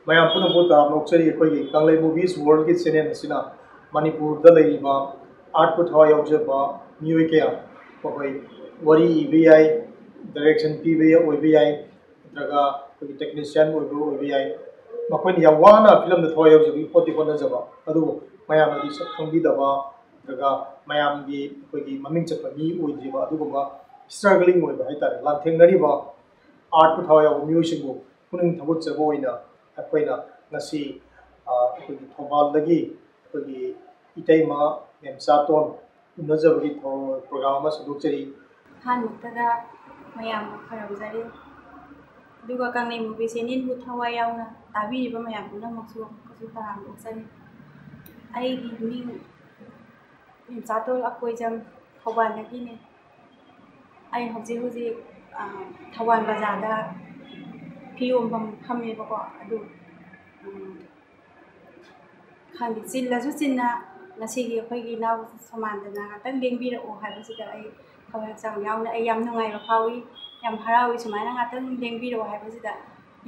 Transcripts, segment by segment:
mayam puna buta nokchari koi kanglei movies world ki channel asina manipur da leiba art put hawa yaujaba mioi kya koi wari ibi direction pbi oibi daga koi technician oibi makoi ya wana film da hawa yaujabi poti kona jaba adu mayam adi khangbi daba daga mayam gi koi gi maming chapa mi oijiba adu ba struggling oiba haitare lan thengnari ba art put hawa yaujaba music bu kuning thabut chabo oina akoina ngasi ꯑꯩꯈꯣꯏꯒꯤ ꯊꯧꯕꯥꯜꯗꯒꯤ ꯑꯩꯈꯣꯏꯒꯤ ꯏꯇꯩꯃ ꯃꯦꯝꯆꯥꯇꯣꯟ ꯎꯅꯖꯕꯒꯤ programme ꯑꯃ ꯁꯟꯗꯣꯛꯆꯔꯤ ꯑꯍꯥꯟꯕꯗ ꯃꯌꯥꯝꯕꯨ ꯈꯨꯔꯨꯝꯖꯔꯤ ꯑꯗꯨꯒ ꯀꯪꯂꯩ movie ꯆꯦꯅꯦꯜꯕꯨ ꯊꯋꯥꯏ ꯌꯥꯎꯅ ꯇꯥꯕꯤꯔꯤꯕ ꯃꯌꯥꯝ ꯄꯨꯝꯅꯃꯛꯁꯨ ꯇꯔꯥꯝꯅ ꯑꯩꯒꯤ ꯃꯤꯡ ꯃꯦꯝꯆꯥꯇꯣꯟ ꯑꯀꯣꯏꯖꯝ ꯊꯧꯕꯥꯜꯗꯒꯤꯅꯤ ꯑꯩ ꯍꯧꯖꯤꯛ ꯊꯧꯕꯥꯜ ꯕꯖꯥꯔꯗ ꯐꯤ ꯌꯣꯟꯐꯝ ꯐꯝꯃꯦꯕꯀꯣ ꯑꯗꯨ ꯈꯪꯗꯦ ꯆꯤꯜꯂꯁꯨ ꯆꯤꯟꯅ ꯉꯁꯤꯒꯤ ꯑꯩꯈꯣꯏꯒꯤ ꯏꯅꯥꯎ ꯁꯃꯥꯟꯗꯅ ꯉꯥꯛꯇꯪ ꯂꯦꯡꯕꯤꯔꯛꯑꯣ ꯍꯥꯏꯕꯁꯤꯗ ꯑꯩ ꯊꯋꯥꯏ ꯍꯛꯆꯥꯡ ꯌꯥꯎꯅ ꯑꯩ ꯌꯥꯝ ꯅꯨꯡꯉꯥꯏꯕ ꯐꯥꯎꯏ ꯌꯥꯝ ꯍꯔꯥꯎꯏ ꯁꯨꯃꯥꯏꯅ ꯉꯥꯛꯇꯪ ꯂꯦꯡꯕꯤꯔꯛꯑꯣ ꯍꯥꯏꯕꯁꯤꯗ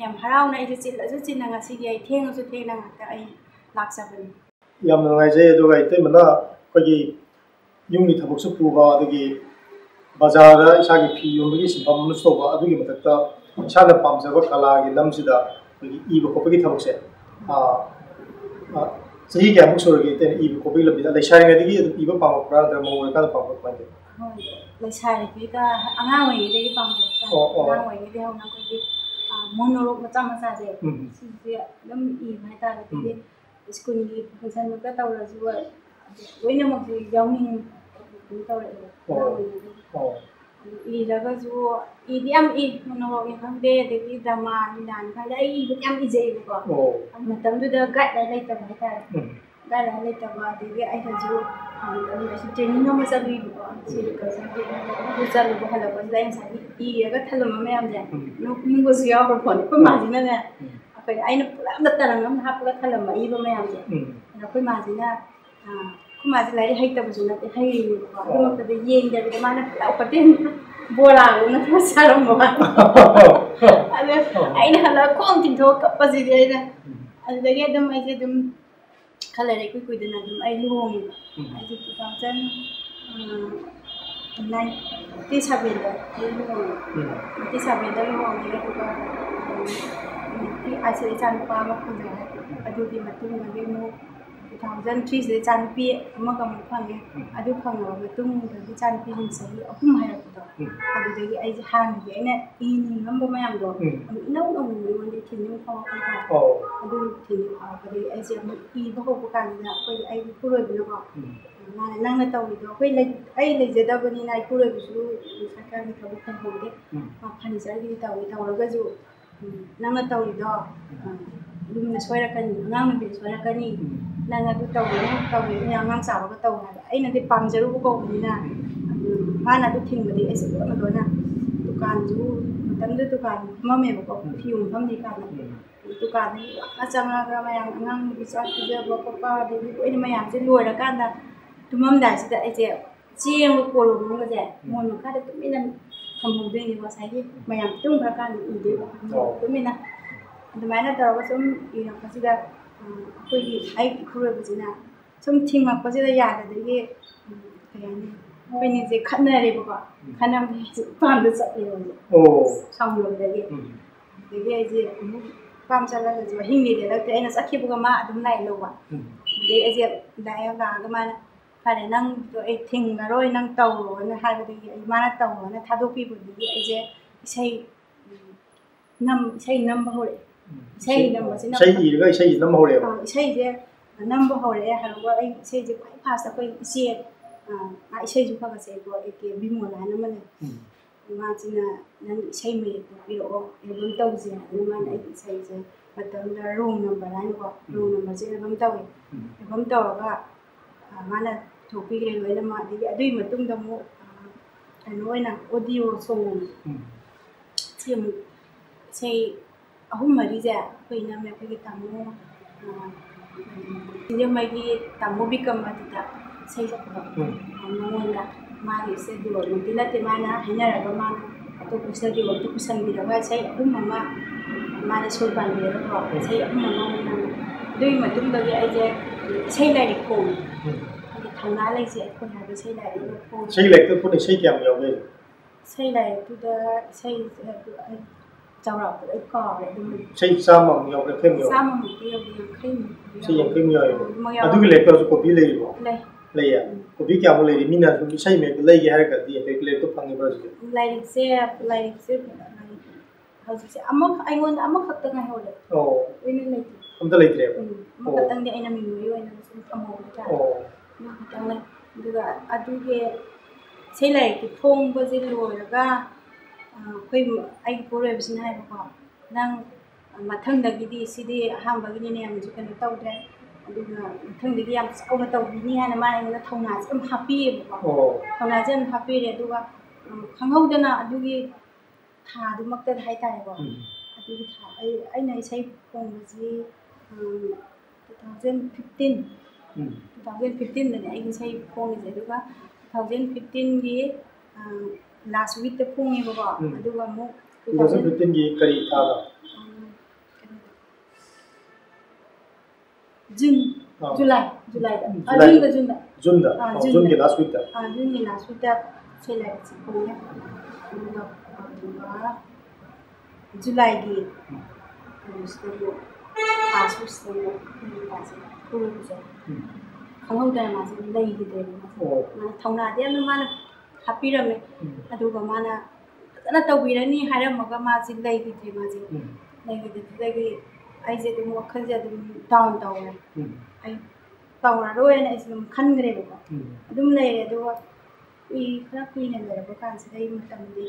ꯌꯥꯝ ꯍꯔꯥꯎꯅ ꯑꯩꯁꯦ ꯆꯤꯜꯂꯁꯨ ꯆꯤꯟꯅ ꯉꯁꯤꯒꯤ ꯑꯩ ꯊꯦꯡꯉꯁꯨ ꯊꯦꯡꯅ ꯉꯥꯛꯇ ꯑꯩ ꯂꯥꯛꯆꯕꯅꯤ ꯌꯥꯝ ꯅꯨꯡꯉꯥꯏꯖꯩ ꯑꯗꯨꯒ ꯏꯇꯩꯃꯅ ꯑꯩꯈꯣꯏꯒꯤ ꯌꯨꯝꯒꯤ ꯊꯕꯛꯁꯨ ꯄꯨꯕ ꯑꯗꯒꯤ ꯕꯖꯥꯔꯗ ꯏꯁꯥꯒꯤ ꯐꯤ ꯌꯣꯟꯕꯒꯤ ꯁꯤꯟꯐꯝ ꯑꯃꯁꯨ ꯇꯧꯕ ꯑꯗꯨꯒꯤ ꯃꯊꯛꯇ ꯏꯁꯥꯅ ꯄꯥꯝꯖꯕ ꯀꯂꯥꯒꯤ ꯂꯝꯁꯤꯗ ꯑꯩꯈꯣꯏꯒꯤ ꯏꯕ ꯈꯣꯠꯄꯒꯤ ꯊꯕꯛꯁꯦ ꯆꯍꯤ ꯀꯌꯥꯃꯨꯛ ꯁꯨꯔꯒꯦ ꯏꯇꯩꯅ ꯏꯕ ꯈꯣꯠꯄꯒꯤ ꯂꯝꯕꯤꯗ ꯂꯩꯁꯥꯔꯤꯉꯩꯗꯒꯤ ꯑꯗꯨꯝ ꯏꯕ ꯄꯥꯝꯃꯛꯄ꯭ꯔꯥ ꯅꯠꯇ꯭ꯔꯒ ꯃꯧ ꯑꯣꯏꯔꯀꯥꯟꯗ ꯄꯥꯝꯃꯛꯄ꯭ꯔꯥ ꯀꯃꯥꯏꯅ ꯇꯧꯋꯤ? ꯍꯣꯏ ꯂꯩꯁꯥꯔꯤꯉꯩꯗ ꯑꯉꯥꯡ ꯑꯣꯏꯔꯤꯉꯩꯗꯒꯤ ꯄꯥꯝꯖꯩ ꯑꯉꯥꯡ ꯑꯣꯏꯔꯤꯉꯩꯗꯒꯤ ꯍꯧꯅ ꯑꯩꯈꯣꯏꯒꯤ ꯃꯣꯅꯣꯔꯣꯛ ꯃꯆꯥ ꯃꯆꯥꯁꯦ ꯁꯤꯁꯦ ꯑꯗꯨꯝ ꯏꯕ ꯍꯥꯏꯇꯥꯔꯦ ꯑꯗꯒꯤ ꯁ꯭ꯀꯨꯜꯒꯤ ꯐꯪꯁꯟꯃꯛꯇ ꯇꯧꯔꯁꯨ ꯂꯣꯏꯅꯃꯛꯁꯦ ꯌꯥꯎꯅꯤꯡꯕ ꯇꯧꯔꯛꯑꯦꯕ ꯑꯉꯥꯡ ꯑꯣꯏꯔꯤꯉꯩꯗꯒꯤ iragazu idi am I monoro ni khande adegi drama ni dan khande ai ibu am ijei ko matam du da gat da lai tab ta da lai tab adegi ai haju training no masa bi ko si ka sa ku chal bo hala ko da in sa I ga thalum me am ja no ning go sia ko phone ko ma jina ne apai ai na pula da tarang am ha pula thalum I ba me am ja na ko ma jina kuma ji lai hai tab ju na hai ko ma ta de yeng da bi ma na pula ko ten bola na ta saram ba ada ai na hala ko tin tho ka pa ji de na ada ge dum ai je dum khala re ku da na dum ai lu hom ai ji 2007 da lu hom 2007 da lu hom ni ko ka ti ai se chan pa ma ku da adu di matung na ge mu 2003 से Champi अमग अमग fungi अदु फंगो मतुंग दगी चांपी हिन सही अहुम हायरपदो अदु दगी आई हान गे ने इनि number मयाम दो इनौ no नि थिनि फाव का अदु थिनि फाव कदि आई जे म इ बहो बकान ना कोइ आई पुरोय बिनो को माने नंगना तौरि दो कोइ आई लेजेदबनि नाइ पुरोय बिसु सरकार नि थबु खन होदे मा फनि जरि तौरि तौरगजु नंगना तौरि दो lumna soirakani ngang bi soirakani nanga du tawni ngang sa ba taw na ai na de pamjaru ko ni na mana du thingbadi ai se ma do na dukan ju tam de dukan ma me ko fium tham di ka na dukan ni achanga ga ma yang ngang bi sa ki ja ba pa de ai ma yang je loi ra kan da tumam da si da ai je chieng ko lo mu ga je mon ka de tumina thambu de ni ba sai di ma yang tung ra kan ni de tumina adumana tawga sum ina pasida koi ai khura bujina sum thingma pasida yada de kayani koi ni je khanna re ba khanam pam da chati ho sang lo de ai je pam chala ga je hing ni de la te ina sakhi buga ma adum lai lo wa de ai je dai ga ga ma phare nang to ai thing ga roi nang taw ro na ha ga de ai ma na taw na thadok pi bu de ai je sei nam ba hore sei number sina sei iraga sei number hore sei je number hore haruga ai sei je pai fast koi ise ai sei ju ka se ko ek bimo la na mane ma china nan sei me ko biro album taw je na man ai sei je matam da room number la ko room number je album taw ga mana thopi gre loi na ma di adui matung da mo anoi na audio song chim sei ahum mari ja koi na me koi tamu je mai gi tamu bikam atita sei ja ko amon la mari se do nti la te mana hina ra ba mana to kusa di waktu kusan bi da ba sei ahum mama ꯃꯥꯅ ꯁꯣꯏ ꯄꯥꯟꯕꯤꯔꯒꯀꯣ ꯏꯁꯩ ꯑꯍꯨꯝ ꯑꯃ ꯑꯗꯨꯒꯤ ꯃꯇꯨꯡꯗꯒꯤ ꯑꯩꯁꯦ ꯏꯁꯩ ꯂꯥꯏꯔꯤꯛ ꯐꯣꯡꯉꯦ ꯍꯥꯏꯗꯤ ꯊꯧꯅꯥ ꯂꯩꯁꯦ ꯑꯩꯈꯣꯏ ꯍꯥꯏꯕ ꯏꯁꯩ ꯂꯥꯏꯔꯤꯛ ꯐꯣꯡꯉꯦ ꯏꯁꯩ ꯂꯥꯏꯔꯤꯛꯇ ꯄꯨꯟꯅ ꯏꯁꯩ ꯀꯌꯥꯝ ꯌꯥꯎꯒꯦꯏꯁꯩ ꯂꯥꯏꯔꯤꯛꯇꯨꯗ ꯏꯁꯩ ꯑꯩ ꯆꯥꯎꯔꯥꯛꯄꯗ ꯑꯩ ꯀꯥꯎꯔꯦ ꯑꯗꯨꯝꯏꯁꯩ 100 ꯌꯥꯎꯒꯦ ꯌꯥꯡꯈꯩꯃꯨꯛ ꯌꯥꯎꯒꯦ 100ꯃꯨꯛꯇꯤ ꯌꯧꯗꯦ 50 ꯏꯁꯩ 50 ꯌꯥꯎꯋꯦꯕ ꯑꯗꯨꯒꯤ ꯂꯥꯏꯔꯤꯛꯇꯁꯨ ꯀꯣꯄꯤ ꯂꯩꯔꯤꯕꯣ ꯂꯩꯌꯦ ꯀꯣꯄꯤ ꯀꯌꯥꯃꯨꯛ ꯂꯩꯔꯤ ꯃꯤꯅ ꯁꯨꯝ ꯏꯁꯩ ꯃꯌꯦꯛꯇ ꯂꯩꯒꯦ ꯍꯥꯏꯔꯒꯗꯤ ꯂꯥꯏꯔꯤꯛꯇꯣ ꯐꯪꯉꯤꯕ꯭ꯔꯥ ꯂꯥꯏꯔꯤꯛꯁꯦ ꯍꯧꯖꯤꯛꯁꯦ ꯑꯩꯉꯣꯟꯗ ꯑꯃꯈꯛꯇ ꯉꯥꯏꯍꯧꯔꯦ ꯂꯣꯏꯅ ꯂꯩꯇꯦ ꯑꯝꯇ ꯂꯩꯇ꯭ꯔꯦꯕ ꯑꯃꯈꯛꯇꯪꯗꯤ ꯑꯩꯅ ꯃꯦꯃꯣꯔꯤ ꯑꯣꯏꯅ ꯁꯨꯝ ꯊꯝꯍꯧꯕ ꯍꯥꯏꯇꯥꯔꯦ ꯑꯃꯈꯛꯇꯪ ꯂꯩ ꯑꯗꯨꯒ ꯑꯗꯨꯒꯤ ꯏꯁꯩ ꯂꯥꯏꯔꯤꯛꯇꯤ ꯐꯣꯡꯕꯁꯦ ꯂꯣꯏꯔꯒ ꯑꯩꯈꯣꯏ ꯑꯩꯒꯤ ꯄꯨꯔꯣꯏꯕꯁꯤꯅ ꯍꯥꯏꯕꯀꯣ ꯅꯪ ꯃꯊꯪꯗꯒꯤꯗꯤ ꯁꯤꯗꯤ ꯑꯍꯥꯟꯕꯒꯤꯅꯤꯅꯦ ꯌꯥꯝꯅꯁꯨ ꯀꯩꯅꯣ ꯇꯧꯗ꯭ꯔꯦ ꯑꯗꯨꯒ ꯃꯊꯪꯗꯒꯤ ꯌꯥꯝ ꯆꯥꯎꯅ ꯇꯧꯕꯤꯅꯤ ꯍꯥꯏꯅ ꯃꯥꯅ ꯑꯩꯉꯣꯟꯗ ꯊꯧꯅꯥꯁꯦ ꯑꯗꯨꯝ ꯍꯥꯞꯄꯤꯌꯦꯕꯀꯣ ꯊꯧꯅꯥꯁꯦ ꯑꯗꯨꯝ ꯍꯥꯞꯄꯤꯔꯦ ꯑꯗꯨꯒ ꯈꯪꯍꯧꯗꯅ ꯑꯗꯨꯒꯤ ꯊꯥꯗꯨꯃꯛꯇꯗ ꯍꯥꯏꯇꯥꯔꯦꯀꯣ ꯑꯗꯨꯒꯤꯊꯥ ꯑꯩꯅ ꯏꯁꯩ ꯐꯣꯡꯕꯁꯤ 2015ꯗꯅꯦ ꯑꯩꯒꯤ ꯏꯁꯩ ꯐꯣꯡꯉꯤꯁꯦ ꯑꯗꯨꯒ 2015ꯒꯤ ꯂꯥꯁ ꯋꯤꯛꯇ ꯐꯣꯡꯉꯦꯕꯀꯣ ꯑꯗꯨꯒ ꯑꯃꯨꯛ 2015ꯒꯤ ꯀꯔꯤ ꯊꯥꯗ जुलाई जूनदा जूनगी लास्ट वीक जूनगी लास्ट वीक इसे लाइक फोंगे जुलाईगी खंगौदना मासे लेगिदे माने थौनादे माने हापिरमे अदुगा माना फजना तौबिरनी हारमगा मासे लेगिदे मासे लेगिदे ꯑꯩꯁꯦ ꯑꯗꯨꯝ ꯋꯥꯈꯜꯁꯦ ꯑꯗꯨꯝ ꯗꯥꯎꯟ ꯇꯧꯔꯦ ꯑꯩ ꯇꯧꯔꯔꯣꯏꯅ ꯑꯩꯁꯦ ꯑꯗꯨꯝ ꯈꯟꯈ꯭ꯔꯦꯕꯀꯣ ꯑꯗꯨꯝ ꯂꯩꯔꯦ ꯑꯗꯨꯒ ꯈꯔ ꯀꯨꯏꯅ ꯂꯩꯔꯛꯄ ꯀꯥꯟꯁꯤꯗ ꯑꯩ ꯃꯇꯝꯗꯤ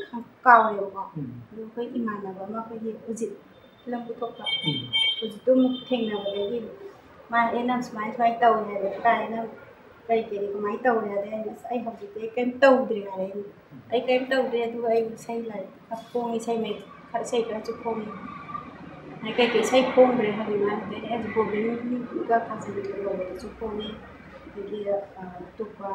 ꯀꯥꯎꯔꯦꯕꯀꯣ ꯑꯗꯨ ꯑꯩꯈꯣꯏ ꯏꯃꯥꯟꯅꯕ ꯑꯃ ꯑꯩꯈꯣꯏꯒꯤ ꯍꯧꯖꯤꯛ ꯐꯤꯂꯝ ꯄꯨꯊꯣꯛꯄ ꯍꯧꯖꯤꯛꯇꯨ ꯑꯃꯨꯛ ꯊꯦꯡꯅꯕꯗꯒꯤ ꯃꯥꯅ ꯅꯪ ꯁꯨꯃꯥꯏꯅ ꯇꯧꯋꯦ ꯍꯥꯏꯕ ꯇꯥꯔꯦ ꯅꯪ ꯀꯔꯤ ꯀꯃꯥꯏꯅ ꯇꯧꯔꯦ ꯑꯗꯩ ꯑꯩ ꯍꯧꯖꯤꯛꯇꯤ ꯀꯩꯝ ꯇꯧꯗ꯭ꯔꯤ ꯍꯥꯏꯔꯦ ꯑꯩ ꯀꯩꯝ ꯇꯧꯗ꯭ꯔꯤ ꯑꯗꯨꯒ ꯑꯩ ꯏꯁꯩ ꯂꯥꯏꯔꯤꯛ ꯈꯔ ꯐꯣꯡꯉꯤ ꯏꯁꯩ ꯈꯔꯁꯨ ꯐꯣꯡꯉꯤ ꯀꯩꯀꯩ ꯏꯁꯩ ꯐꯣꯡꯈ꯭ꯔꯦ ꯍꯥꯏꯕꯒꯤ ꯃꯥꯅ ꯑꯩꯁꯨ ꯕꯣꯕꯤꯟꯒ ꯐꯥꯖꯤꯟꯒꯗꯁꯨ ꯐꯣꯡꯉꯤ ꯑꯗꯒꯤ ꯑꯇꯣꯞꯄ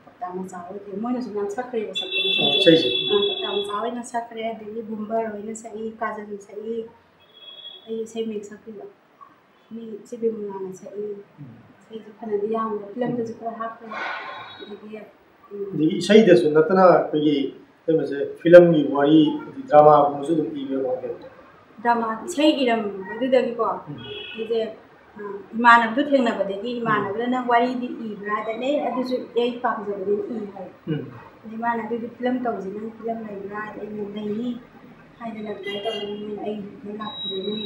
ꯄꯛꯇꯥ ꯃꯆꯥ ꯑꯣꯏꯗꯦ ꯃꯣꯏꯅꯁꯨ ꯌꯥꯝ ꯁꯛꯈ꯭ꯔꯦꯕ ꯁꯛꯄꯁꯦ ꯄꯛꯇꯥ ꯃꯆꯥ ꯑꯣꯏꯅ ꯁꯛꯈ꯭ꯔꯦ ꯑꯗꯒꯤ ꯕꯨꯝꯕꯔ ꯑꯣꯏꯅ ꯁꯛꯏ ꯀꯥꯖꯜ ꯁꯛꯏ ꯑꯩ ꯏꯁꯩ ꯃꯌꯦꯛ ꯁꯛꯄꯤꯕ ꯃꯤ ꯁꯤꯕꯤ ꯃꯨꯅꯥꯅ ꯁꯛꯏ ꯏꯁꯩꯁꯨ ꯐꯅꯗꯤ ꯌꯥꯝꯈ꯭ꯔꯦ ꯐꯤꯂꯝꯗꯁꯨ ꯈꯔ ꯍꯥꯞꯈ꯭ꯔꯦ ꯑꯗꯒꯤ ꯏꯁꯩꯗꯁꯨ ꯅꯠꯇꯅ ꯑꯩꯈꯣꯏꯒꯤ ꯀꯩꯅꯣꯁꯦ ꯐꯤꯂꯝꯒꯤ ꯋꯥꯔꯤ ꯗ꯭ꯔꯃꯥꯒꯨꯝꯕꯁꯨ ꯑꯗꯨꯝ ꯏꯕ ड्रामा इसे इरमबदुदगिको इजे इमानबदु थेंगनबदगी इमानबदना वारीदि इब्रादने अदुसु एई पामजबदि इ हाय इमाना दुदि फिल्म तौजि नंग फिल्म लैब्रा एई लैनि हायदना काय तौनि एई लाखिनि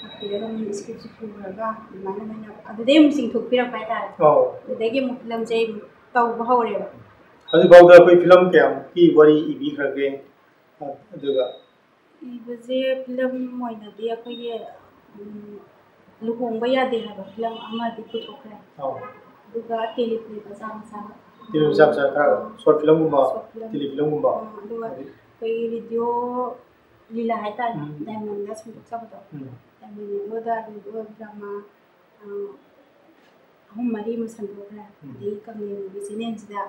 आखिरगा मन स्क्रिप्ट फुरगा इमाना मैना अदुदे मुसिंग थोपिरा पाइतार अदुदगी मु फिल्म जे तौबा हौरेबा हजि बाउदा कोई फिल्म क्या की वारी इबि खरगे अदुगा इबजे फिल्म मोइनदी अखोगे लुहोंबा यादे हाबा फिल्म अमादि पुथोखरे दुगा टेलीप्ले मचा खरा शॉर्ट फिल्म गुम्बा टेली फिल्म गुम्बा दुगा कोई वीडियो लीला हायता डायमंड दा संतोख सबदो डायमंड दा वीडियो ड्रामा हम मरी म संतोखरे दे कमले मूवी चैनल जिदा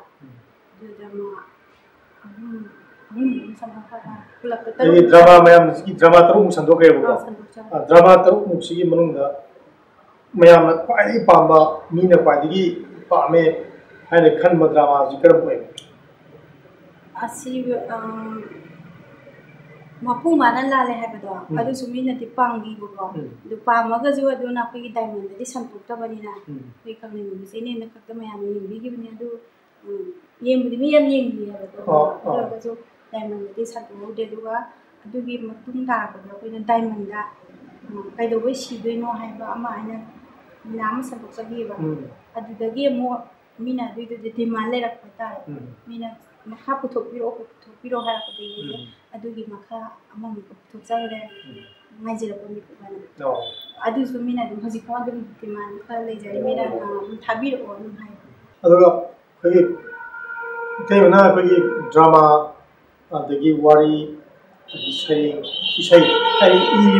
ड्रामा ड्रामा मैम ड्रामा तरुक संदोखेबको ड्रामा तरुक मुक्सिगी मनुंगदा मैम ख्वाइदगी पांबा मीना ख्वाइदगी पामे हाइने खनबा ड्रामा जि करम होय असि मपु माना लाले हाबदो अदु सुमिना दि पांगीबको दु पामगजु अदुना अखोगी डायमंड दि संतोक्तबनिना बै कमले मूवी चैनल न खक्ता मैम येंबिगिबनि अदु येंबुदि मी याम येंबि हाबदो अदुगजु डायमंड दि संतोक्ते दुगा अदुगी मतुंग तारबदो अखोइना डायमंड दा कैदोबै सिदोइनो हायबा अमा आइना नाम संतोक्सगिबा अदुदगी मो मीना दुइदु डिमांड लेरकपा तारे मीना मखा पुथोपिरो हारकदि अदुगी मखा अमा पुथोक्सगरे माइजिरपो मिकुबाना अदुसु मीना दु हजि फा दु डिमांड खा लेजरि मीना थाबिरो अनु हाय अदुगा खै कैना खै ड्रामा अदगी वारी इसाई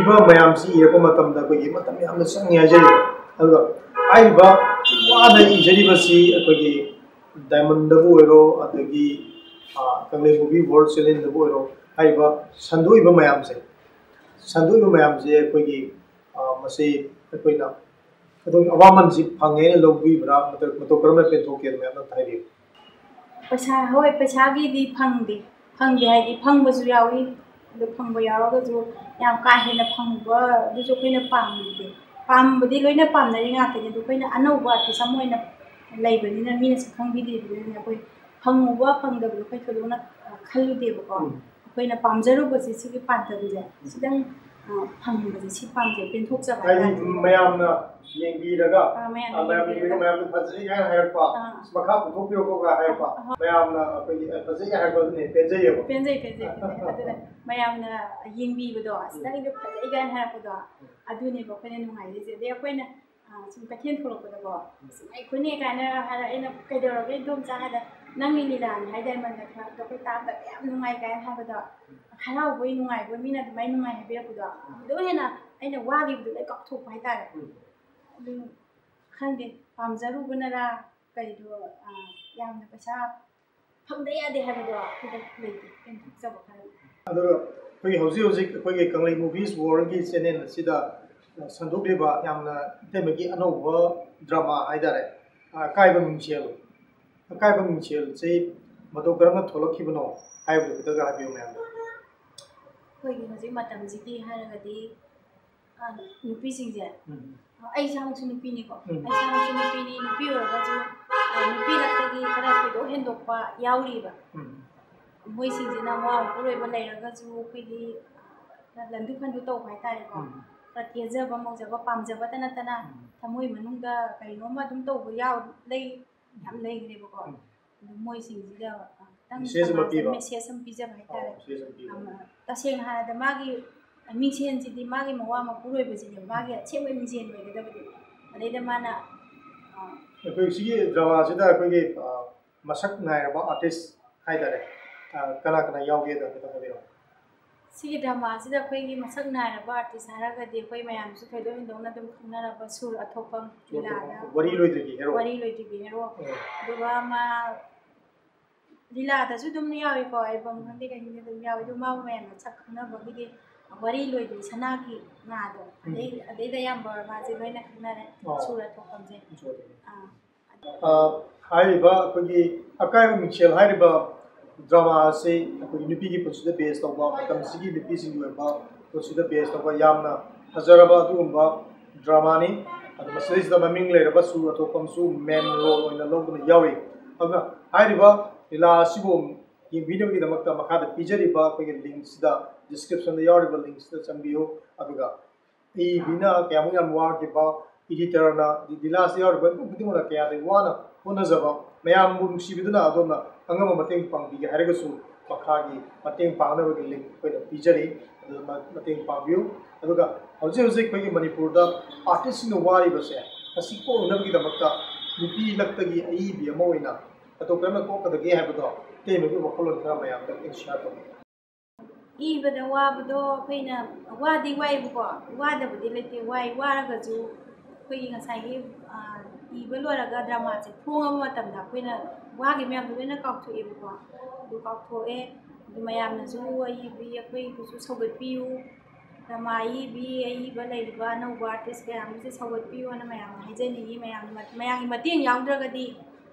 इबा मयाम सी इरको मतम दा कोई मतम याम संग याजै अदुगा आइबा वादा इजरिबा सी कोई डायमंड दबो ओरो अदगी कंगले मूवी वर्ल्ड चैनल दबो ओरो आइबा संदोइबा मयाम से ꯁꯟꯗꯣꯛꯏꯕ ꯃꯌꯥꯝꯁꯦ ꯑꯩꯈꯣꯏꯒꯤ ꯃꯁꯤ ꯑꯩꯈꯣꯏꯅ ꯑꯗꯨꯝ ꯑꯋꯥꯃꯟꯁꯤ ꯐꯪꯉꯦꯅ ꯂꯧꯕꯤꯕ꯭ꯔꯥ ꯃꯇꯧ ꯀꯔꯝꯅ ꯄꯦꯟꯊꯣꯛꯀꯦ ꯃꯌꯥꯝ ꯑꯝꯇ ꯍꯥꯏꯕꯤꯌꯨ ꯄꯩꯁꯥ ꯍꯣꯏ ꯄꯩꯁꯥꯒꯤꯗꯤ ꯐꯪꯗꯦ ꯍꯥꯏꯗꯤ ꯐꯪꯕꯁꯨ ꯌꯥꯎꯏ ꯑꯗꯨ ꯐꯪꯕ ꯌꯥꯎꯔꯒꯁꯨ ꯌꯥꯝ ꯀꯥ ꯍꯦꯟꯅ ꯐꯪꯕ ꯑꯗꯨꯁꯨ ꯑꯩꯈꯣꯏꯅ ꯄꯥꯝꯕꯗꯤ ꯂꯣꯏꯅ ꯄꯥꯝꯅꯔꯤ ꯉꯥꯛꯇꯅꯤ ꯑꯗꯨ ꯑꯩꯈꯣꯏꯅ ꯑꯅꯧꯕ ꯑꯥꯔꯇꯤꯁ ꯑꯃ ꯑꯣꯏꯅ ꯂꯩꯕꯅꯤꯅ ꯃꯤꯅ ꯁꯛ ꯈꯪꯕꯤꯗ꯭ꯔꯤꯕꯅꯤꯅ ꯑꯩꯈꯣꯏ ꯐꯪꯉꯨꯕ ꯐꯪꯗꯕꯗꯣ ꯑꯩꯈꯣꯏ ꯊꯣꯏꯗꯣꯛꯅ ꯈꯜꯂꯨꯗꯦꯕꯀꯣ ꯑꯩꯈꯣꯏꯅ ꯄꯥꯝꯖꯔꯨꯕꯁꯦ ꯁꯤꯒꯤ ꯄꯥꯟꯗꯝꯁꯦ ꯈꯤꯇꯪ ꯐꯪꯕꯁꯦ ꯁꯤ ꯄꯥꯝꯖꯩ ꯄꯦꯟꯊꯣꯛꯆꯕ ꯍꯥꯏꯗꯤ ꯃꯌꯥꯝꯅ ꯌꯦꯡꯕꯤꯔꯒ ꯃꯌꯥꯝꯅ ꯐꯖꯩ ꯍꯥꯏꯅ ꯍꯥꯏꯔꯛꯄ ꯃꯈꯥ ꯄꯨꯊꯣꯛꯄꯤꯔꯛꯄꯒ ꯍꯥꯏꯔꯛꯄ ꯃꯌꯥꯝꯅ ꯑꯩꯈꯣꯏꯒꯤ ꯐꯖꯩ ꯍꯥꯏꯔꯛꯄ ꯑꯗꯨꯅꯦ ꯄꯦꯟꯖꯩꯌꯦꯕ ꯄꯦꯟꯖꯩ ꯑꯗꯨꯅ ꯃꯌꯥꯝꯅ ꯌꯦꯡꯕꯤꯕꯗꯣ ꯅꯪꯒꯤꯗꯣ ꯐꯖꯩ ꯀꯥꯏꯅ ꯍꯥꯏꯔꯛꯄꯗꯣ ꯑꯗꯨꯅꯦꯕ ꯑꯩꯈꯣꯏꯅ ꯅꯨꯡꯉꯥꯏꯔꯤꯁꯦ ꯑꯗꯩ ꯑꯩꯈꯣꯏꯅ ꯁꯨꯝ ꯀꯩꯊꯦꯜ ꯊꯣꯛꯂꯛꯄꯗꯀꯣ ꯑꯩꯈꯣꯏꯅꯦ ꯀꯥꯏꯅ ꯍꯥꯏꯔ ꯑꯩꯅ ꯀꯩꯗꯧꯔꯒꯦ ꯏꯗꯣꯝꯆꯥ ꯍꯥꯏꯗ ꯅꯪꯒꯤ ꯂꯤꯂꯥꯅꯤ ꯍꯥꯏꯗꯥꯏ ꯃꯟꯗ ꯈꯔ ꯑꯩꯈꯣꯏ ꯇꯥꯕꯗ ꯌꯥꯝ ꯅꯨꯡꯉꯥꯏ ꯀꯥꯏꯅ ꯍꯥꯏꯕꯗꯣ ꯍꯔꯥꯎꯕꯣꯏ ꯅꯨꯡꯉꯥꯏꯕꯣꯏ ꯃꯤꯅ ꯑꯗꯨꯃꯥꯏꯅ ꯅꯨꯡꯉꯥꯏ ꯍꯥꯏꯕꯤꯔꯛꯄꯗꯣ ꯑꯗꯨ ꯍꯦꯟꯅ ꯑꯩꯅ ꯋꯥꯈꯤꯕꯗꯣ ꯂꯣꯏ ꯀꯥꯎꯊꯣꯛꯄ ꯍꯥꯏꯇꯥꯔꯦ ꯑꯗꯨ ꯈꯪꯗꯦ ꯄꯥꯝꯖꯔꯨꯕꯅꯔꯥ ꯀꯩꯗꯣ ꯌꯥꯝꯅ ꯄꯩꯁꯥ ꯐꯪꯗ ꯌꯥꯗꯦ ꯍꯥꯏꯕꯗꯣ ꯑꯩꯈꯣꯏꯗ ꯂꯩꯇꯦ ꯄꯦꯟꯊꯣꯛꯆꯕ ꯈꯔ ꯑꯗꯨꯒ ꯑꯩꯈꯣꯏꯒꯤ ꯍꯧꯖꯤꯛ ꯑꯩꯈꯣꯏꯒꯤ ꯀꯪꯂꯩ ꯃꯨꯚꯤꯁ ꯋꯥꯔꯜꯒꯤ ꯆꯦꯅꯦꯜ ꯑꯁꯤꯗ ꯁꯟꯗꯣꯛꯂꯤꯕ ꯌꯥꯝꯅ ꯏꯇꯩꯃꯒꯤ ꯑꯅꯧꯕ ꯗ꯭ꯔꯃꯥ ꯍꯥꯏꯇꯥꯔꯦ ꯑꯀꯥꯏꯕ ꯃꯤꯡꯁꯦꯜꯁꯤ ꯃꯇꯧ ꯀꯔꯝꯅ ꯊꯣꯛꯂꯛꯈꯤꯕꯅꯣ ꯍꯥꯏꯕꯗꯨ ꯈꯤꯇꯪ ꯍꯥꯏꯕꯤꯌꯨ ꯃꯌꯥꯝꯗ ꯑꯩꯈꯣꯏꯒꯤ ꯍꯧꯖꯤꯛ ꯃꯇꯝꯁꯤꯒꯤ ꯍꯥꯏꯔꯒꯗꯤ ꯅꯨꯄꯤꯁꯤꯡꯁꯦ ꯑꯩ ꯏꯁꯥꯃꯛꯁꯨ ꯅꯨꯄꯤꯅꯤꯀꯣ ꯑꯩ ꯏꯁꯥꯃꯛꯁꯨ ꯅꯨꯄꯤꯅꯤ ꯅꯨꯄꯤ ꯑꯣꯏꯔꯒꯁꯨ ꯅꯨꯄꯤꯔꯛꯇꯒꯤ ꯈꯔ ꯊꯣꯏꯗꯣꯛ ꯍꯦꯟꯗꯣꯛꯄ ꯌꯥꯎꯔꯤꯕ ꯃꯣꯏꯁꯤꯡꯁꯤꯅ ꯃꯋꯥ ꯃꯄꯨꯔꯣꯏꯕ ꯂꯩꯔꯒꯁꯨ ꯑꯩꯈꯣꯏꯒꯤ ꯂꯟꯗꯨ ꯐꯟꯗꯨ ꯇꯧꯕ ꯍꯥꯏꯇꯥꯔꯦꯀꯣ ꯈꯔ ꯀꯦꯖꯕ ꯃꯧꯖꯕ ꯄꯥꯝꯖꯕꯇ ꯅꯠꯇꯅ ꯊꯃꯣꯏ ꯃꯅꯨꯡꯗ ꯀꯩꯅꯣꯝꯃ ꯑꯗꯨꯝ ꯇꯧꯕ ꯌꯥꯝ ꯂꯩꯈ꯭ꯔꯦꯕꯀꯣ ꯑꯗꯨ ꯃꯣꯏꯁꯤꯡꯁꯤꯗ ꯈꯤꯇꯪ ꯃꯦꯁꯦꯖ ꯑꯃ ꯄꯤꯖꯕ ꯍꯥꯏꯇꯥꯔꯦ ꯇꯁꯦꯡꯅ ꯍꯥꯏꯔꯕꯗ ꯃꯥꯒꯤ ꯃꯤꯡꯁꯦꯟꯁꯤꯗꯤ ꯃꯥꯒꯤ ꯃꯋꯥ ꯃꯄꯨꯔꯣꯏꯕꯁꯤꯅꯦ ꯃꯥꯒꯤ ꯑꯁꯦꯡꯕ ꯃꯤꯡꯁꯦꯟ ꯑꯣꯏꯒꯗꯕꯗꯤ ꯑꯗꯩꯗ ꯃꯥꯅ ꯑꯩꯈꯣꯏ ꯁꯤꯒꯤ ꯗ꯭ꯔꯃꯥꯁꯤꯗ ꯑꯩꯈꯣꯏꯒꯤ ꯃꯁꯛ ꯅꯥꯏꯔꯕ ꯑꯥꯔꯇꯤꯁ ꯍꯥꯏꯇꯥꯔꯦ ꯀꯅꯥ ꯌꯥꯎꯒꯦꯗ ꯈꯤꯇꯪ ꯍꯥꯏꯕꯤꯔꯛꯑꯣ ꯁꯤꯒꯤ ꯗ꯭ꯔꯃꯥꯁꯤꯗ ꯑꯩꯈꯣꯏꯒꯤ ꯃꯁꯛ ꯅꯥꯏꯔꯕ ꯑꯥꯔꯇꯤꯁ ꯍꯥꯏꯔꯒꯗꯤ ꯑꯩꯈꯣꯏ ꯃꯌꯥꯝꯁꯨ ꯊꯣꯏꯗꯣꯛ ꯍꯦꯟꯗꯣꯛꯅ ꯑꯗꯨꯝ ꯈꯪꯅꯔꯕ ꯁꯨꯔ ꯑꯊꯣꯛꯄꯝ ꯂꯤꯂꯥꯗ ꯋꯥꯔꯤ ꯂꯣꯏꯗ꯭ꯔꯤꯕꯤ ꯍꯦꯔꯣ ꯑꯗꯨꯒ ꯃꯥ ꯂꯤꯂꯥꯗꯁꯨ ꯑꯗꯨꯝ ꯌꯥꯎꯏꯀꯣ ꯑꯩꯕꯝ ꯈꯪꯗꯦ ꯀꯩꯅꯣ ꯑꯗꯨꯝ ꯌꯥꯎꯏ ꯑꯗꯨ ꯃꯥꯕꯨ ꯃꯌꯥꯝꯅ ꯁꯛ ꯈꯪꯅꯕꯒꯤꯗꯤ ꯋꯥꯔꯤ ꯂꯣꯏꯗ꯭ꯔꯤ ꯁꯅꯥꯒꯤ ꯉꯥꯗꯣ ꯑꯗꯩꯗ ꯑꯌꯥꯝꯕ ꯃꯥꯁꯦ ꯂꯣꯏꯅ ꯈꯪꯅꯔꯦ ꯁꯨꯔ ꯑꯊꯣꯛꯄꯝꯁꯦ ꯍꯥꯏꯔꯤꯕ ꯑꯩꯈꯣꯏꯒꯤ ꯑꯀꯥꯏꯕ ꯃꯤꯡꯁꯦꯜ ꯍꯥꯏꯔꯤꯕ ꯗ꯭ꯔꯃꯥ ꯑꯁꯤ ꯑꯩꯈꯣꯏꯒꯤ ꯅꯨꯄꯤꯒꯤ ꯄꯨꯟꯁꯤꯗ ꯕꯦꯁ ꯇꯧꯕ ꯃꯇꯝꯁꯤꯒꯤ ꯅꯨꯄꯤꯁꯤꯡꯒꯤ ꯑꯣꯏꯕ ꯄꯨꯟꯁꯤꯗ ꯕꯦꯁ ꯇꯧꯕ ꯌꯥꯝꯅ ꯐꯖꯔꯕ ꯑꯗꯨꯒꯨꯝꯕ ꯗ꯭ꯔꯃꯥꯅꯤ ꯑꯗꯨ ꯃꯁꯤꯗꯩꯁꯤꯗ ꯃꯃꯤꯡ ꯂꯩꯔꯕ ꯁꯨꯔ ꯑꯊꯣꯛꯄꯝꯁꯨ ꯃꯦꯟ ꯔꯣꯜ ꯑꯣꯏꯅ ꯂꯧꯗꯨꯅ ꯌꯥꯎꯔꯤ ꯑꯗꯨꯅ ꯍꯥꯏꯔꯤꯕ ꯂꯤꯂꯥ ꯑꯁꯤꯕꯨ ꯌꯦꯡꯕꯤꯅꯕꯒꯤꯗꯃꯛꯇ ꯃꯈꯥꯗ ꯄꯤꯖꯔꯤꯕ ꯑꯩꯈꯣꯏꯒꯤ ꯂꯤꯡꯛꯁꯤꯗ ꯗꯤꯁꯀ꯭ꯔꯤꯞꯁꯟꯗ ꯌꯥꯎꯔꯤꯕ ꯂꯤꯡꯛꯁꯤꯗ ꯆꯪꯕꯤꯌꯨ ꯑꯗꯨꯒ ꯏꯕꯤꯅ ꯀꯌꯥꯃꯨꯛ ꯌꯥꯝ ꯋꯥꯈꯤꯕ ꯏꯗꯤꯇꯔꯅ ꯂꯤꯂꯥꯁꯤꯗ ꯌꯥꯎꯔꯤꯕ ꯃꯤꯄꯨꯝ ꯈꯨꯗꯤꯡꯃꯛꯅ ꯀꯌꯥꯗꯤ ꯋꯥꯅ ꯍꯣꯠꯅꯖꯕ ꯃꯌꯥꯝꯕꯨ ꯅꯨꯡꯁꯤꯕꯤꯗꯨꯅ ꯑꯗꯣꯝꯅ ꯑꯉꯝꯕ ꯃꯇꯦꯡ ꯄꯥꯡꯕꯤꯒꯦ ꯍꯥꯏꯔꯒꯁꯨ ꯃꯈꯥꯒꯤ ꯃꯇꯦꯡ ꯄꯥꯡꯅꯕꯒꯤ ꯂꯤꯡꯛ ꯑꯩꯈꯣꯏꯅ ꯄꯤꯖꯔꯤ ꯑꯗꯨꯅ ꯃꯇꯦꯡ ꯄꯥꯡꯕꯤꯌꯨ ꯑꯗꯨꯒ ꯍꯧꯖꯤꯛ ꯑꯩꯈꯣꯏꯒꯤ ꯃꯅꯤꯄꯨꯔꯗ ꯑꯥꯔꯇꯤꯁꯁꯤꯡꯅ ꯋꯥꯔꯤꯕꯁꯦ ꯃꯁꯤ ꯀꯣꯛꯅꯅꯕꯒꯤꯗꯃꯛꯇ ꯅꯨꯄꯤ ꯂꯛꯇꯒꯤ ꯑꯏꯕꯤ ꯑꯃ ꯑꯣꯏꯅ ꯃꯇꯧ ꯀꯔꯝꯅ ꯀꯣꯛꯀꯗꯒꯦ ꯍꯥꯏꯕꯗꯣ ꯏꯇꯩꯃꯒꯤ ꯋꯥꯈꯜꯂꯣꯟ ꯈꯔ ꯃꯌꯥꯝꯗ ꯁꯤꯌꯔ ꯇꯧꯕꯤꯌꯨ ꯏꯕꯗ ꯋꯥꯕꯗꯣ ꯑꯩꯈꯣꯏꯅ ꯋꯥꯗꯤ ꯋꯥꯏꯕꯀꯣ ꯋꯥꯗꯕꯗꯤ ꯂꯩꯇꯦ ꯋꯥꯔꯒꯁꯨ ꯑꯩꯈꯣꯏꯒꯤ ꯉꯁꯥꯏꯒꯤ ꯏꯕ ꯂꯣꯏꯔꯒ ꯗ꯭ꯔꯃꯥꯁꯦ ꯐꯣꯡꯉꯕ ꯃꯇꯝꯗ ꯑꯩꯈꯣꯏꯅ ꯋꯥꯒꯤ ꯃꯌꯥꯝꯗꯣ ꯂꯣꯏꯅ ꯀꯥꯎꯊꯣꯛꯑꯦꯕꯀꯣ ꯑꯗꯨ ꯀꯥꯎꯊꯣꯛꯑꯦ ꯑꯗꯨ ꯃꯌꯥꯝꯅꯁꯨ ꯑꯏꯕꯤ ꯑꯩꯈꯣꯏꯕꯨꯁꯨ ꯁꯧꯒꯠꯄꯤꯌꯨ ꯗ꯭ꯔꯃꯥ ꯑꯏꯕ ꯂꯩꯔꯤꯕ ꯑꯅꯧꯕ ꯑꯥꯔꯇꯤꯁ ꯀꯌꯥꯃꯁꯦ ꯁꯧꯒꯠꯄꯤꯌꯨꯅ ꯃꯌꯥꯝꯅ ꯍꯥꯏꯖꯅꯤꯡꯉꯤ ꯃꯌꯥꯝꯒꯤ ꯃꯇꯦꯡ ꯌꯥꯎꯗ꯭ꯔꯒꯗꯤ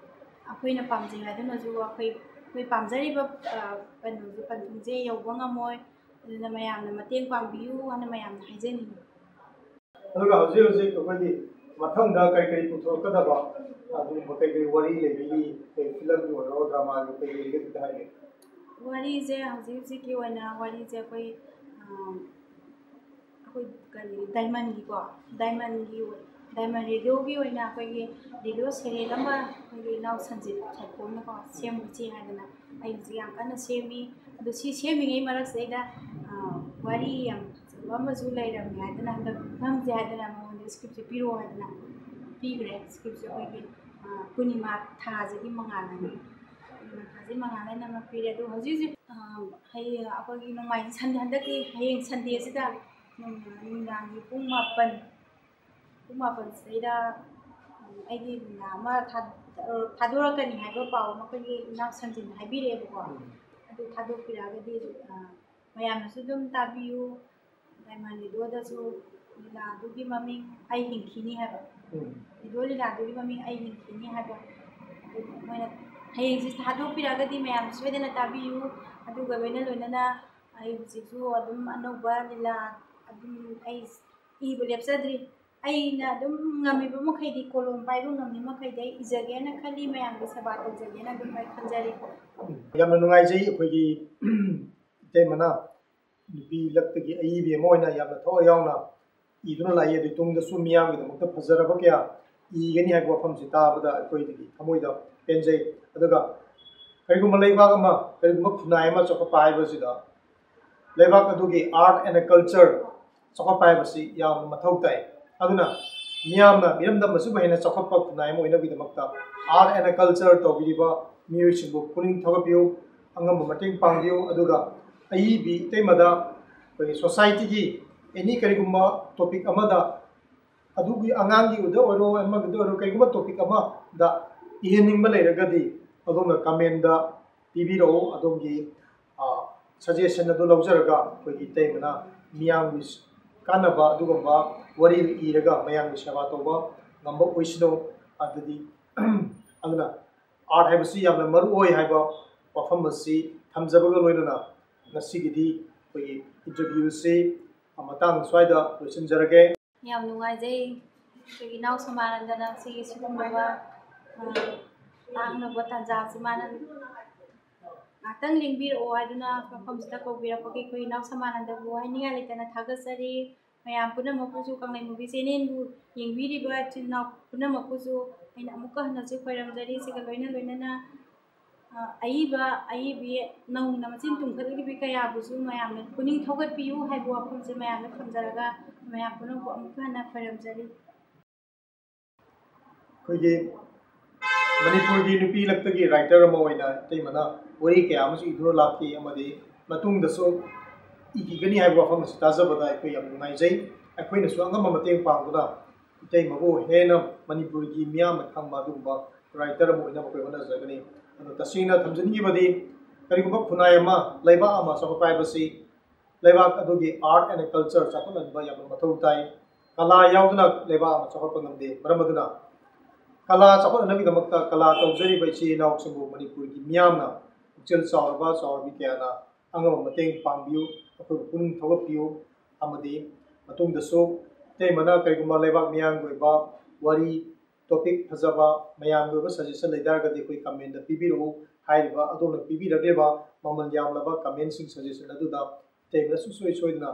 ꯑꯩꯈꯣꯏꯅ ꯄꯥꯝꯖꯩ ꯍꯥꯏꯗꯨꯅꯁꯨ ꯑꯩꯈꯣꯏ ꯄꯥꯝꯖꯔꯤꯕ ꯀꯩꯅꯣꯁꯦ ꯄꯟꯊꯨꯡꯁꯦ ꯌꯧꯕ ꯉꯝꯃꯣꯏ ꯑꯗꯨꯅ ꯃꯌꯥꯝꯅ ꯃꯇꯦꯡ ꯄꯥꯡꯕꯤꯌꯨ ꯍꯥꯏꯅ ꯃꯌꯥꯝꯅ ꯍꯥꯏꯖꯅꯤꯡꯉꯤ ꯑꯗꯨꯒ ꯍꯧꯖꯤꯛ ꯑꯩꯈꯣꯏꯒꯤ ꯃꯊꯪꯗ ꯀꯔꯤ ꯄꯨꯊꯣꯔꯛꯀꯗꯕ ꯑꯗꯨꯒꯨꯝꯕ ꯀꯔꯤ ꯋꯥꯔꯤ ꯂꯩꯕꯒꯤ ꯐꯤꯂꯝꯒꯤ ꯑꯣꯏꯔꯣ ꯗ꯭ꯔꯃꯥꯒꯤ ꯀꯔꯤ ꯂꯩꯒꯦ ꯍꯥꯏꯒꯦ ꯋꯥꯔꯤꯁꯦ ꯍꯧꯖꯤꯛꯀꯤ ꯑꯣꯏꯅ ꯋꯥꯔꯤꯁꯦ ꯑꯩꯈꯣꯏ ꯀꯔꯤ ꯗꯥꯏꯃꯟ ꯔꯦꯗꯤꯑꯣꯒꯤ ꯑꯣꯏꯅ ꯑꯩꯈꯣꯏꯒꯤ ꯔꯦꯗꯤꯑꯣ ꯁꯦꯔꯤꯌꯦꯜ ꯑꯃ ꯑꯩꯈꯣꯏꯒꯤ ꯏꯅꯥꯎ ꯁꯟꯖꯤꯠ ꯁꯥꯏꯈꯣꯝꯅꯀꯣ ꯁꯦꯝꯕꯁꯤ ꯍꯥꯏꯗꯅ ꯑꯩ ꯍꯧꯖꯤꯛ ꯌꯥꯝ ꯀꯟꯅ ꯁꯦꯝꯃꯤ ꯑꯗꯣ ꯁꯤ ꯁꯦꯝꯃꯤꯉꯩ ꯃꯔꯛꯁꯤꯗꯩꯗ ꯋꯥꯔꯤ ꯌꯥꯝ ꯐꯖꯕ ꯑꯃꯁꯨ ꯂꯩꯔꯝꯃꯦ ꯍꯥꯏꯗꯅ ꯍꯟꯗꯛ ꯅꯝꯁꯦ ꯍꯥꯏꯗꯅ ꯃꯉꯣꯟꯗ ꯁ꯭ꯀ꯭ꯔꯤꯞꯁꯦ ꯄꯤꯔꯛꯑꯣ ꯍꯥꯏꯗꯅ ꯄꯤꯈ꯭ꯔꯦ ꯁ꯭ꯀ꯭ꯔꯤꯞꯁꯦ ꯑꯩꯈꯣꯏꯒꯤ ꯄꯨꯔꯅꯤꯃꯥ ꯊꯥꯁꯤꯒꯤ ꯃꯉꯥꯜ ꯍꯥꯏꯅ ꯄꯨꯔꯅꯤꯃꯥ ꯊꯥꯁꯤꯒꯤ ꯃꯉꯥꯜ ꯍꯥꯏꯅ ꯑꯃ ꯄꯤꯔꯦ ꯑꯗꯣ ꯍꯧꯖꯤꯛ ꯍꯌꯦꯡ ꯑꯩꯈꯣꯏꯒꯤ ꯅꯣꯡꯃꯥꯏꯖꯤꯡ ꯍꯟꯗꯛꯀꯤ ꯍꯌꯦꯡ ꯁꯟꯗꯦꯁꯤꯗ ꯅꯨꯡꯗꯥꯡꯒꯤ ꯄꯨꯡ 7ꯁꯤꯗꯩꯗ ꯑꯩꯒꯤ ꯂꯤꯂꯥ ꯑꯃ ꯊꯥꯗꯣꯔꯛꯀꯅꯤ ꯍꯥꯏꯕ ꯄꯥꯎ ꯑꯃ ꯑꯩꯈꯣꯏꯒꯤ ꯏꯅꯥꯎ ꯁꯟꯖꯤꯟ ꯍꯥꯏꯕꯤꯔꯛꯑꯦꯕꯀꯣ ꯑꯗꯨ ꯊꯥꯗꯣꯛꯄꯤꯔꯛꯑꯒꯗꯤ ꯃꯌꯥꯝꯅꯁꯨ ꯑꯗꯨꯝ ꯇꯥꯕꯤꯌꯨ ꯗꯥꯏꯃꯟ ꯂꯤꯗꯣꯗꯁꯨ ꯂꯤꯂꯥꯗꯨꯒꯤ ꯃꯃꯤꯡ ꯑꯩ ꯍꯤꯡꯈꯤꯅꯤ ꯍꯥꯏꯕ ꯂꯤꯗꯣ ꯂꯤꯂꯥꯗꯨꯒꯤ ꯃꯃꯤꯡ ꯑꯩ ꯍꯤꯡꯈꯤꯅꯤ ꯍꯥꯏꯕ ꯃꯣꯏꯅ ꯍꯌꯦꯡꯁꯤ ꯊꯥꯗꯣꯛꯄꯤꯔꯛꯑꯒꯗꯤ ꯃꯌꯥꯝ ꯁꯣꯏꯗꯅ ꯇꯥꯕꯤꯌꯨ ꯑꯗꯨꯒ ꯂꯣꯏꯅꯅ ꯑꯩ ꯍꯧꯖꯤꯛꯁꯨ ꯑꯗꯨꯝ ꯑꯅꯧꯕ ꯂꯤꯂꯥ ꯑꯗꯨꯝ ꯑꯩ ꯏꯕ ꯂꯦꯞꯆꯗ꯭ꯔꯤ ꯑꯩꯅ ꯑꯗꯨꯝ ꯉꯝꯃꯤꯕ ꯃꯈꯩꯗꯤ ꯀꯣꯂꯣꯝ ꯄꯥꯏꯕ ꯉꯝꯃꯤ ꯃꯈꯩꯗꯤ ꯑꯩ ꯏꯖꯒꯦꯅ ꯈꯜꯂꯤ ꯃꯌꯥꯝꯒꯤ ꯁꯦꯕꯥ ꯇꯧꯖꯒꯦꯅ ꯑꯗꯨꯝ ꯑꯩ ꯈꯟꯖꯔꯤ ꯌꯥꯝꯅ ꯅꯨꯡꯉꯥꯏꯖꯩ ꯑꯩꯈꯣꯏꯒꯤ ꯏꯇꯩꯃꯅ ꯅꯨꯄꯤ ꯂꯛꯇꯒꯤ ꯑꯏꯕꯤ ꯑꯃ ꯑꯣꯏꯅ ꯌꯥꯝꯅ ꯊꯋꯥꯏ ꯌꯥꯎꯅ ꯏꯗꯨꯅ ꯂꯥꯛꯏ ꯑꯗꯨ ꯇꯨꯡꯗꯁꯨ ꯃꯤꯌꯥꯝꯒꯤꯗꯃꯛꯇ ꯐꯖꯔꯕ ꯀꯌꯥ ꯏꯒꯅꯤ ꯍꯥꯏꯕ ꯋꯥꯐꯝꯁꯤ ꯇꯥꯕꯗ ꯑꯩꯈꯣꯏꯗꯒꯤ ꯊꯃꯣꯏꯗ ꯄꯦꯟꯖꯩ ꯑꯗꯨꯒ ꯀꯔꯤꯒꯨꯝꯕ ꯂꯩꯕꯥꯛ ꯑꯃ ꯀꯔꯤꯒꯨꯝꯕ ꯈꯨꯟꯅꯥꯏ ꯑꯃ ꯆꯥꯎꯈꯠꯄ ꯍꯥꯏꯕꯁꯤꯗ ꯂꯩꯕꯥꯛ ꯑꯗꯨꯒꯤ ꯑꯥꯔꯠ ꯑꯦꯟड ꯀꯜꯆꯔ ꯆꯥꯎꯈꯠꯄ ꯍꯥꯏꯕꯁꯤ ꯌꯥꯝꯅ ꯃꯊꯧ ꯇꯥꯏ ꯑꯗꯨꯅ ꯃꯤꯌꯥꯝꯅ ꯃꯤꯔꯝꯗꯝ ꯑꯁꯤꯕꯨ ꯍꯦꯟꯅ ꯆꯥꯎꯈꯠꯄ ꯈꯨꯟꯅꯥꯏ ꯑꯃ ꯑꯣꯏꯅꯕꯒꯤꯗꯃꯛꯇ ꯑꯥꯔꯠ ꯑꯦꯟड ꯀꯜꯆꯔ ꯇꯧꯕꯤꯔꯤꯕ ꯃꯤꯑꯣꯏꯁꯤꯡꯕꯨ ꯄꯨꯛꯅꯤꯡ ꯊꯧꯒꯠꯄꯤꯌꯨ ꯑꯉꯝꯕ ꯃꯇꯦꯡ ꯄꯥꯡꯕꯤꯌꯨ ꯑꯗꯨꯒ ꯑꯏꯕꯤ ꯏꯇꯩꯃꯗ ꯑꯩꯈꯣꯏꯒꯤ ꯁꯣꯁꯥꯏꯇꯤꯒꯤ ꯑꯦꯅꯤ ꯀꯔꯤꯒꯨꯝꯕ ꯇꯣꯄꯤꯛ ꯑꯃꯗ ꯑꯗꯨꯒꯤ ꯑꯉꯥꯡꯒꯤꯗ ꯑꯣꯏꯔꯣ ꯑꯃꯒꯤꯗ ꯑꯣꯏꯔꯣ ꯀꯔꯤꯒꯨꯝꯕ ꯇꯣꯄꯤꯛ ꯑꯃꯗ ꯏꯍꯟꯅꯤꯡꯕ ꯂꯩꯔꯒꯗꯤ ꯑꯗꯣꯝꯅ ꯀꯃꯦꯟꯗ ꯄꯤꯕꯤꯔꯛꯎ ꯑꯗꯣꯝꯒꯤ ꯁꯖꯦꯁꯟ ꯑꯗꯨ ꯂꯧꯖꯔꯒ ꯑꯩꯈꯣꯏꯒꯤ ꯏꯇꯩꯃꯅ ꯃꯤꯌꯥꯝꯒꯤ ꯀꯥꯟꯅꯕ ꯑꯗꯨꯒꯨꯝꯕ ꯋꯥꯔꯤ ꯏꯔꯒ ꯃꯌꯥꯝꯒꯤ ꯁꯦꯕꯥ ꯇꯧꯕ ꯉꯝꯕ ꯑꯣꯏꯁꯅꯨ ꯑꯗꯨꯗꯤ ꯑꯗꯨꯅ ꯑꯥꯔꯠ ꯍꯥꯏꯕꯁꯤ ꯌꯥꯝꯅ ꯃꯔꯨꯑꯣꯏ ꯍꯥꯏꯕ ꯋꯥꯐꯝ ꯑꯁꯤ ꯊꯝꯖꯕꯒ ꯂꯣꯏꯅꯅ ꯉꯁꯤꯒꯤꯗꯤ ꯑꯩꯈꯣꯏꯒꯤ ꯏꯟꯇꯔꯚ꯭ꯌꯨꯁꯤ ꯃꯇꯥꯡ ꯁ꯭ꯋꯥꯏꯗ ꯂꯣꯏꯁꯤꯟꯖꯔꯒꯦ ꯌꯥꯝ ꯅꯨꯡꯉꯥꯏꯖꯩ ꯑꯩꯈꯣꯏꯒꯤ ꯏꯅꯥꯎ ꯁꯃꯥꯅꯟꯗꯅ ꯁꯤꯒꯤ ꯁꯤꯒꯨꯝꯂꯕ ꯇꯥꯡꯅꯕ ꯇꯥꯟꯖꯥꯁꯤ ꯃꯥꯅ ꯉꯥꯛꯇꯪ ꯂꯦꯡꯕꯤꯔꯛꯑꯣ ꯍꯥꯏꯗꯨꯅ ꯃꯐꯝꯁꯤꯗ ꯀꯧꯕꯤꯔꯛꯄꯒꯤ ꯑꯩꯈꯣꯏ ꯏꯅꯥꯎ ꯁꯃꯥꯅꯟꯗꯕꯨ ꯍꯥꯏꯅꯤꯡꯉꯥꯏ ꯂꯩꯇꯅ ꯊꯥꯒꯠꯆꯔꯤ ꯃꯌꯥꯝ ꯄꯨꯝꯅꯃꯛꯄꯨꯁꯨ ꯀꯪꯂꯩ ꯃꯨꯚꯤ ꯆꯦꯅꯦꯜꯕꯨ ꯌꯦꯡꯕꯤꯔꯤꯕ ꯏꯆꯤꯜ ꯏꯅꯥꯎ ꯄꯨꯝꯅꯃꯛꯄꯨꯁꯨ ꯑꯩꯅ ꯑꯃꯨꯛꯀ ꯍꯟꯅꯁꯨ ꯈꯣꯏꯔꯝꯖꯔꯤ ꯁꯤꯒ ꯂꯣꯏꯅꯅ ꯑꯏꯕꯤ ꯅꯧꯅ ꯃꯆꯤꯟ ꯇꯨꯝꯈꯠꯂꯛꯂꯤꯕ ꯀꯌꯥꯕꯨꯁꯨ ꯃꯌꯥꯝꯅ ꯄꯨꯛꯅꯤꯡ ꯊꯧꯒꯠꯄꯤꯌꯨ ꯍꯥꯏꯕ ꯋꯥꯐꯝꯁꯦ ꯃꯌꯥꯝꯅ ꯊꯝꯖꯔꯒ ꯃꯌꯥꯝ ꯄꯨꯝꯅꯃꯛꯄꯨ ꯑꯃꯨꯛꯀ ꯍꯟꯅ ꯈꯣꯏꯔꯝꯖꯔꯤ ꯑꯩꯈꯣꯏꯒꯤ ꯃꯅꯤꯄꯨꯔꯒꯤ ꯅꯨꯄꯤ ꯂꯛꯇꯒꯤ ꯔꯥꯏꯇꯔ ꯑꯃ ꯑꯣꯏꯅ ꯏꯇꯩꯃꯅ ꯋꯥꯔꯤ ꯀꯌꯥ ꯑꯃꯁꯨ ꯏꯗꯨꯅ ꯂꯥꯛꯈꯤ ꯑꯃꯗꯤ ꯃꯇꯨꯡꯗꯁꯨ ꯏꯈꯤꯒꯅꯤ ꯍꯥꯏꯕ ꯋꯥꯐꯝ ꯑꯁꯤ ꯇꯥꯖꯕꯗ ꯑꯩꯈꯣꯏ ꯌꯥꯝ ꯅꯨꯡꯉꯥꯏꯖꯩ ꯑꯩꯈꯣꯏꯅꯁꯨ ꯑꯉꯝꯕ ꯃꯇꯦꯡ ꯄꯥꯡꯗꯨꯅ ꯏꯇꯩꯃꯕꯨ ꯍꯦꯟꯅ ꯃꯅꯤꯄꯨꯔꯒꯤ ꯃꯤꯌꯥꯝꯅ ꯈꯪꯕ ꯑꯗꯨꯒꯨꯝꯕ ꯔꯥꯏꯇꯔ ꯑꯃ ꯑꯣꯏꯅꯕ ꯑꯩꯈꯣꯏ ꯍꯣꯠꯅꯖꯒꯅꯤ ꯑꯗꯨ ꯇꯁꯦꯡꯅ ꯊꯝꯖꯅꯤꯡꯉꯤꯕꯗꯤ ꯀꯔꯤꯒꯨꯝꯕ ꯈꯨꯟꯅꯥꯏ ꯑꯃ ꯂꯩꯕꯥꯛ ꯑꯃ ꯆꯥꯎꯈꯠꯄ ꯍꯥꯏꯕꯁꯤ ꯂꯩꯕꯥꯛ ꯑꯗꯨꯒꯤ ꯑꯥꯔꯠ ꯑꯦꯟड ꯀꯜꯆꯔ ꯆꯥꯎꯈꯠꯍꯟꯕ ꯌꯥꯝꯅ ꯃꯊꯧ ꯇꯥꯏ ꯀꯂꯥ ꯌꯥꯎꯗꯅ ꯂꯩꯕꯥꯛ ꯑꯃ ꯆꯥꯎꯈꯠꯄ ꯉꯝꯗꯦ ꯃꯔꯝ ꯑꯗꯨꯅ ꯀꯂꯥ ꯆꯥꯎꯈꯠꯍꯟꯅꯕꯒꯤꯗꯃꯛꯇ ꯀꯂꯥ ꯇꯧꯖꯔꯤꯕ ꯏꯆꯤꯜ ꯏꯅꯥꯎꯁꯤꯡꯕꯨ ꯃꯅꯤꯄꯨꯔꯒꯤ ꯃꯤꯌꯥꯝꯅ ꯄꯨꯛꯆꯦꯜ ꯆꯥꯎꯔꯕ ꯆꯥꯎꯔꯕꯤ ꯀꯌꯥꯅ ꯑꯉꯝꯕ ꯃꯇꯦꯡ ꯄꯥꯡꯕꯤꯌꯨ ꯑꯩꯈꯣꯏꯕꯨ ꯄꯨꯛꯅꯤꯡ ꯊꯧꯒꯠꯄꯤꯌꯨ ꯑꯃꯗꯤ ꯃꯇꯨꯡꯗꯁꯨ ꯏꯇꯩꯃꯅ ꯀꯔꯤꯒꯨꯝꯕ ꯂꯩꯕꯥꯛ ꯃꯤꯌꯥꯝꯒꯤ ꯑꯣꯏꯕ ꯋꯥꯔꯤ ꯇꯣꯄꯤꯛ ꯐꯖꯕ ꯃꯌꯥꯝꯒꯤ ꯑꯣꯏꯕ ꯁꯖꯦꯁꯟ ꯂꯩꯇꯥꯔꯒꯗꯤ ꯑꯩꯈꯣꯏ ꯀꯃꯦꯟꯗ ꯄꯤꯕꯤꯔꯛꯎ ꯍꯥꯏꯔꯤꯕ ꯑꯗꯣꯝꯅ ꯄꯤꯕꯤꯔꯛꯂꯤꯕ ꯃꯃꯜ ꯌꯥꯝꯂꯕ ꯀꯃꯦꯟꯁꯤꯡ ꯁꯖꯦꯁꯟ ꯑꯗꯨꯗ ꯏꯇꯩꯃꯅ ꯁꯨꯡꯁꯣꯏ ꯁꯣꯏꯗꯅ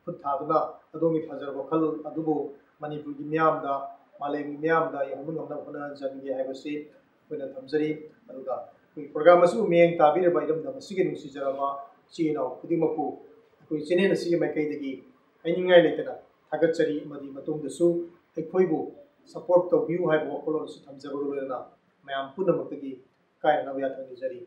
ꯈꯨꯠ ꯊꯥꯗꯨꯅ ꯑꯗꯣꯝꯒꯤ ꯐꯖꯔꯕ ꯋꯥꯈꯜ ꯑꯗꯨꯕꯨ ꯃꯅꯤꯄꯨꯔꯒꯤ ꯃꯤꯌꯥꯝꯗ ꯃꯥꯂꯦꯝꯒꯤ ꯃꯤꯌꯥꯝꯗ ꯌꯧꯍꯟꯕ ꯉꯝꯅꯕ ꯍꯣꯠꯅꯖꯅꯤꯡꯉꯤ ꯍꯥꯏꯕꯁꯤ ꯑꯩꯈꯣꯏꯅ ꯊꯝꯖꯔꯤ ꯑꯗꯨꯒ ꯑꯩꯈꯣꯏ ꯄ꯭ꯔꯣꯒ꯭ꯔꯥꯝ ꯑꯁꯤꯕꯨ ꯃꯤꯠꯌꯦꯡ ꯇꯥꯕꯤꯔꯤꯕ ꯏꯔꯝꯗꯝ ꯑꯁꯤꯒꯤ ꯅꯨꯡꯁꯤꯖꯔꯕ ꯏꯆꯤꯜ ꯏꯅꯥꯎ ꯈꯨꯗꯤꯡꯃꯛꯄꯨ ꯑꯩꯈꯣꯏ ꯆꯦꯅꯦꯜ ꯑꯁꯤꯒꯤ ꯃꯥꯏꯀꯩꯗꯒꯤ ꯍꯥꯏꯅꯤꯡꯉꯥꯏ ꯂꯩꯇꯅ ꯊꯥꯒꯠꯆꯔꯤ ꯑꯃꯗꯤ ꯃꯇꯨꯡꯗꯁꯨ ꯑꯩꯈꯣꯏꯕꯨ ꯁꯄꯣꯔꯠ ꯇꯧꯕꯤꯌꯨ ꯍꯥꯏꯕ ꯋꯥꯈꯜꯂꯣꯟ ꯑꯁꯤ ꯊꯝꯖꯕꯒ ꯂꯣꯏꯅꯅ ꯃꯌꯥꯝ ꯄꯨꯝꯅꯃꯛꯇꯒꯤ ꯀꯥꯏꯅꯅꯕ ꯌꯥꯊꯪ ꯅꯤꯖꯔꯤ